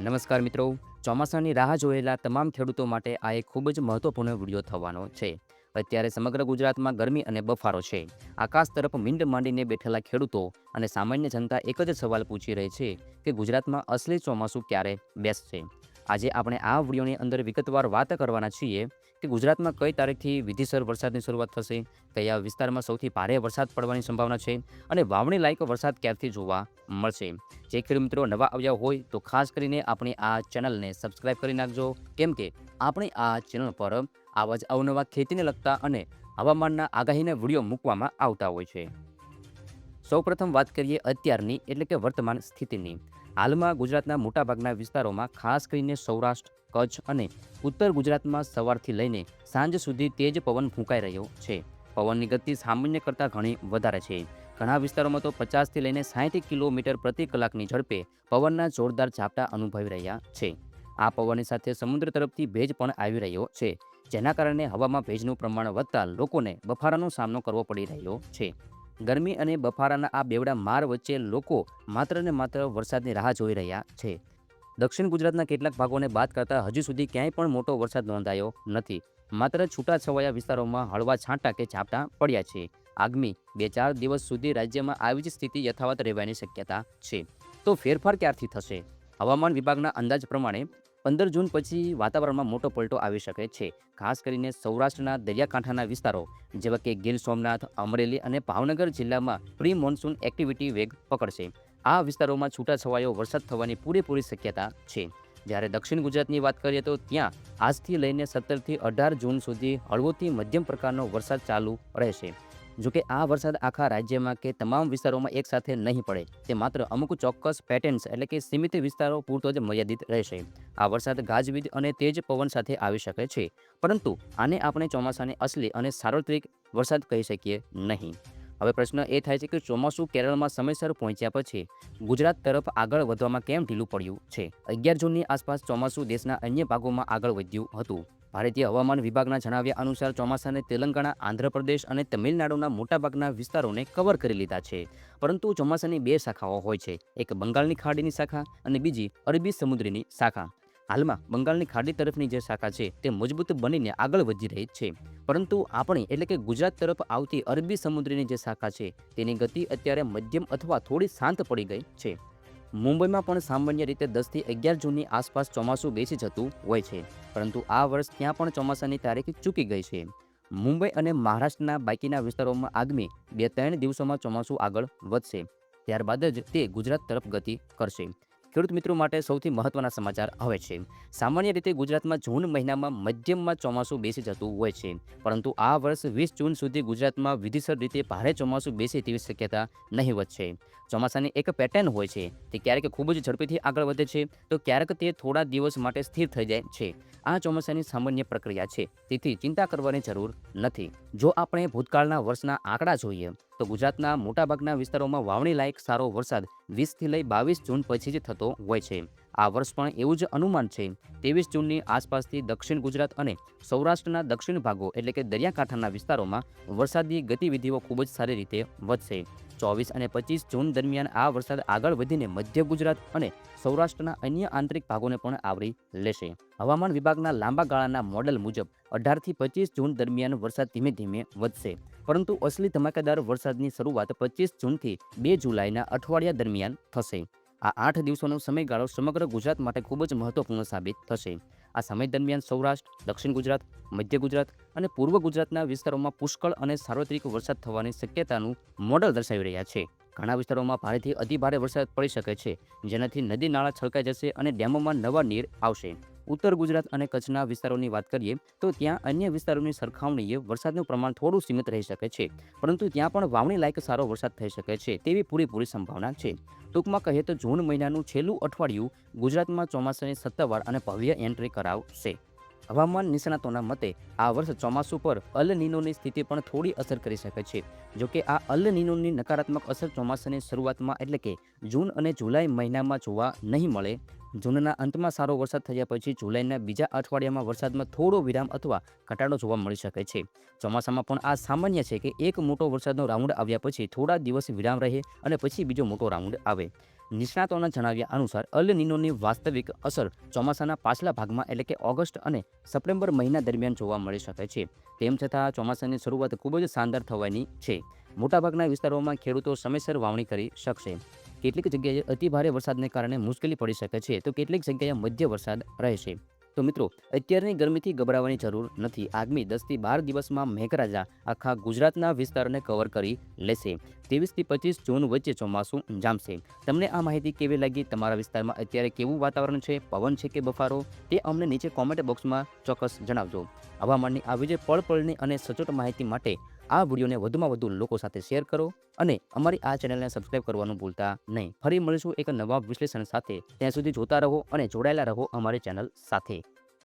નમસ્કાર મિત્રો. ચોમાસાની રાહ જોયેલા તમામ ખેડૂતો માટે આ એક ખૂબ જ મહત્વપૂર્ણ વિડીયો થવાનો છે. અત્યારે સમગ્ર ગુજરાતમાં ગરમી અને બફારો છે. આકાશ તરફ મીંડ માંડીને બેઠેલા ખેડૂતો અને સામાન્ય જનતા એક જ સવાલ પૂછી રહી છે કે ગુજરાતમાં અસલી ચોમાસું ક્યારે બેસશે. આજે આપણે આ વિડીયોની અંદર વિગતવાર વાત કરવાના છીએ કે ગુજરાતમાં કઈ તારીખથી વિધિસર વરસાદની શરૂઆત થશે, કયા વિસ્તારમાં સૌથી ભારે વરસાદ પડવાની સંભાવના છે અને વાવણી લાયક વરસાદ ક્યારથી જોવા મળશે. જે ખેડૂત મિત્રો નવા આવ્યા હોય તો ખાસ કરીને આપણી આ ચેનલને સબસ્ક્રાઇબ કરી નાખજો, કેમ કે આપણી આ ચેનલ પર આવા જ અવનવા ખેતીને લગતા અને હવામાનના આગાહીના વિડીયો મૂકવામાં આવતા હોય છે. સૌપ્રથમ વાત કરીએ અત્યારની એટલે કે વર્તમાન સ્થિતિની. હાલમાં ગુજરાતના મોટાભાગના વિસ્તારોમાં ખાસ કરીને સૌરાષ્ટ્ર, કચ્છ અને ઉત્તર ગુજરાતમાં સવારથી લઈને સાંજ સુધી તેજ પવન ફૂંકાઈ રહ્યો છે. પવનની ગતિ સામાન્ય કરતાં ઘણી વધારે છે. ઘણા વિસ્તારોમાં તો 50થી લઈને 60 કિલોમીટર પ્રતિ કલાકની ઝડપે પવનના જોરદાર ઝાપટા અનુભવી રહ્યા છે. આ પવનની સાથે સમુદ્ર તરફથી ભેજ પણ આવી રહ્યો છે, જેના કારણે હવામાં ભેજનું પ્રમાણ વધતા લોકોને બફારાનો સામનો કરવો પડી રહ્યો છે. ગરમી અને બફારાના આ બેવડા માર વચ્ચે લોકો માત્ર ને માત્ર વરસાદની રાહ જોઈ રહ્યા છે. દક્ષિણ ગુજરાતના કેટલાક ભાગોને બાદ કરતાં હજુ સુધી ક્યાંય પણ મોટો વરસાદ નોંધાયો નથી. માત્ર છૂટાછવાયા વિસ્તારોમાં હળવા છાંટા કે ઝાપટા પડ્યા છે. આગામી 2-4 દિવસ સુધી રાજ્યમાં આવી જ સ્થિતિ યથાવત રહેવાની શક્યતા છે. તો ફેરફાર ક્યારથી થશે? હવામાન વિભાગના અંદાજ પ્રમાણે 15 જૂન પછી વાતાવરણમાં મોટો પલટો આવી શકે છે. ખાસ કરીને સૌરાષ્ટ્રના દરિયાકાંઠાના વિસ્તારો જેવા કે ગીર સોમનાથ, અમરેલી અને ભાવનગર જિલ્લામાં પ્રી મોન્સૂન એક્ટિવિટી વેગ પકડશે. આ વિસ્તારોમાં છૂટાછવાયો વરસાદ થવાની પૂરેપૂરી શક્યતા છે. જ્યારે દક્ષિણ ગુજરાતની વાત કરીએ તો ત્યાં આજથી લઈને 17થી 18 જૂન સુધી હળવોથી મધ્યમ પ્રકારનો વરસાદ ચાલુ રહેશે. જોકે આ વરસાદ આખા રાજ્યમાં કે તમામ વિસ્તારોમાં એકસાથે નહીં પડે, તે માત્ર અમુક ચોક્કસ પેટર્ન્સ એટલે કે સીમિત વિસ્તારો પૂરતો જ મર્યાદિત રહેશે. આ વરસાદ ગાજવીજ અને તેજ પવન સાથે આવી શકે છે, પરંતુ આને આપણે ચોમાસાની અસલી અને સાર્વત્રિક વરસાદ કહી શકીએ નહીં. હવે પ્રશ્ન એ થાય છે કે ચોમાસું કેરળમાં સમયસર પહોંચ્યા પછી ગુજરાત તરફ આગળ વધવામાં કેમ ઢીલું પડ્યું છે? 11 જૂનની આસપાસ ચોમાસું દેશના અન્ય ભાગોમાં આગળ વધ્યું હતું. ભારતીય હવામાન વિભાગના જણાવ્યા અનુસાર ચોમાસાને તેલંગાણા, આંધ્રપ્રદેશ અને તમિલનાડુના મોટાભાગના વિસ્તારોને કવર કરી લીધા છે. પરંતુ ચોમાસાની બે શાખાઓ હોય છે, એક બંગાળની ખાડીની શાખા અને બીજી અરબી સમુદ્રની શાખા. હાલમાં બંગાળની ખાડી તરફની જે શાખા છે તે મજબૂત બનીને આગળ વધી રહી છે, પરંતુ આપણી એટલે કે ગુજરાત તરફ આવતી અરબી સમુદ્રની જે શાખા છે તેની ગતિ અત્યારે મધ્યમ અથવા થોડી શાંત પડી ગઈ છે. મુંબઈમાં પણ સામાન્ય રીતે 10થી 11 જૂનની આસપાસ ચોમાસું બેસી જતું હોય છે, પરંતુ આ વર્ષ ત્યાં પણ ચોમાસાની તારીખ ચૂકી ગઈ છે. મુંબઈ અને મહારાષ્ટ્રના બાકીના વિસ્તારોમાં આગામી 2-3 દિવસોમાં ચોમાસું આગળ વધશે, ત્યારબાદ જ તે ગુજરાત તરફ ગતિ કરશે. ખેડૂત મિત્રો માટે સૌથી મહત્વના સમાચાર હવે છે. સામાન્ય રીતે ગુજરાતમાં જૂન મહિનામાં મધ્યમમાં ચોમાસું બેસી જતું હોય છે, પરંતુ આ વર્ષ 20 જૂન સુધી ગુજરાતમાં વિધિસર રીતે ભારે ચોમાસું બેસે તેવી શક્યતા નહીવત છે. ચોમાસાની એક પેટર્ન હોય છે, તે ક્યારેક ખૂબ જ ઝડપીથી આગળ વધે છે, તો ક્યારેક તે થોડા દિવસ માટે સ્થિર થઈ જાય છે. આ ચોમાસાની સામાન્ય પ્રક્રિયા છે, તેથી ચિંતા કરવાની જરૂર નથી. જો આપણે ભૂતકાળના વર્ષના આંકડા જોઈએ તો ગુજરાતના મોટાભાગના વિસ્તારોમાં વાવણી લાયક સારો વરસાદ 20થી લઈ 22 જૂન પછી જ થતો હોય છે. આ વર્ષ પણ એવું જ અનુમાન છે. 23 જૂનની આસપાસથી દક્ષિણ ગુજરાત અને સૌરાષ્ટ્રના દક્ષિણ ભાગો એટલે કે દરિયાકાંઠાના વિસ્તારોમાં વરસાદી ગતિવિધિઓ ખૂબ જ સારી રીતે વધશે. 24 અને 25 જૂન દરમિયાન આ વરસાદ આગળ વધીને મધ્ય ગુજરાત અને સૌરાષ્ટ્રના અન્ય આંતરિક ભાગોને પણ આવરી લેશે. હવામાન વિભાગના લાંબા ગાળાના મોડેલ મુજબ 18થી 25 જૂન દરમિયાન વરસાદ ધીમે ધીમે વધશે, પરંતુ અસલી ધમાકેદાર વરસાદની શરૂઆત 25 જૂનથી 2 જુલાઈના અઠવાડિયા દરમિયાન થશે. આ 8 દિવસોનો સમયગાળો સમગ્ર ગુજરાત માટે ખૂબ જ મહત્વપૂર્ણ સાબિત થશે. આ સમય દરમિયાન સૌરાષ્ટ્ર, દક્ષિણ ગુજરાત, મધ્ય ગુજરાત અને પૂર્વ ગુજરાતના વિસ્તારોમાં પુષ્કળ અને સાર્વત્રિક વરસાદ થવાની શક્યતાનું મોડલ દર્શાવી રહ્યા છે. ઘણા વિસ્તારોમાં ભારેથી અતિભારે વરસાદ પડી શકે છે, જેનાથી નદી નાળા છલકાઈ જશે અને ડેમોમાં નવા નીર આવશે. ઉત્તર ગુજરાત અને કચ્છના વિસ્તારોની વાત કરીએ તો ત્યાં અન્ય વિસ્તારોની સરખામણીએ વરસાદનું પ્રમાણ થોડું સીમિત રહી શકે છે, પરંતુ ત્યાં પણ વાવણી લાયક સારો વરસાદ થઈ શકે છે તેવી પૂરેપૂરી સંભાવના છે. ટૂંકમાં કહીએ તો જૂન મહિનાનું છેલ્લું અઠવાડિયું ગુજરાતમાં ચોમાસાની સત્તાવાર અને ભવ્ય એન્ટ્રી કરાવશે. હવામાન નિષ્ણાતોના મતે આ વર્ષ ચોમાસું પર અલ નીનોની સ્થિતિ પણ થોડી અસર કરી શકે છે. જોકે આ અલ નીનોની નકારાત્મક અસર ચોમાસાની શરૂઆતમાં એટલે કે જૂન અને જુલાઈ મહિનામાં જોવા નહીં મળે. જૂનના અંતમાં સારો વરસાદ થયા પછી જુલાઈના બીજા અઠવાડિયામાં વરસાદમાં થોડો વિરામ અથવા ઘટાડો જોવા મળી શકે છે. ચોમાસામાં પણ આ સામાન્ય છે કે એક મોટો વરસાદનો રાઉન્ડ આવ્યા પછી થોડા દિવસ વિરામ રહે અને પછી બીજો મોટો રાઉન્ડ આવે. નિષ્ણાતોના જણાવ્યા અનુસાર અલ નીનોની વાસ્તવિક અસર ચોમાસાના પાછલા ભાગમાં એટલે કે ઓગસ્ટ અને સપ્ટેમ્બર મહિના દરમિયાન જોવા મળી શકે છે. તેમ છતાં ચોમાસાની શરૂઆત ખૂબ જ શાનદાર થવાની છે. મોટાભાગના વિસ્તારોમાં ખેડૂતો સમયસર વાવણી કરી શકશે. કેટલીક જગ્યાએ અતિભારે વરસાદને કારણે મુશ્કેલી પડી શકે છે તો કેટલીક જગ્યાએ મધ્ય વરસાદ રહેશે. તો મિત્રો, અત્યારની ગરમીથી ગભરાવાની જરૂર નથી. આગામી 10થી 12 દિવસમાં મેઘરાજા આખા ગુજરાતના વિસ્તારોને કવર કરી લેશે. 23થી 25 જૂન વચ્ચે ચોમાસું જામશે. તમને આ માહિતી કેવી લાગી? તમારા વિસ્તારમાં અત્યારે કેવું વાતાવરણ છે? પવન છે કે બફારો? તે અમને નીચે કોમેન્ટ બોક્સમાં ચોક્કસ જણાવજો. હવામાનની આવી જ પળની અને સચોટ માહિતી માટે આ વિડીયોને વધુમાં વધુ લોકો સાથે શેર કરો અને અમારી આ ચેનલને સબસ્ક્રાઇબ કરવાનું ભૂલતા નહીં. ફરી મળીશું એક નવા વિશ્લેષણ સાથે. ત્યાં સુધી જોતા રહો અને જોડાયેલા રહો અમારી ચેનલ સાથે.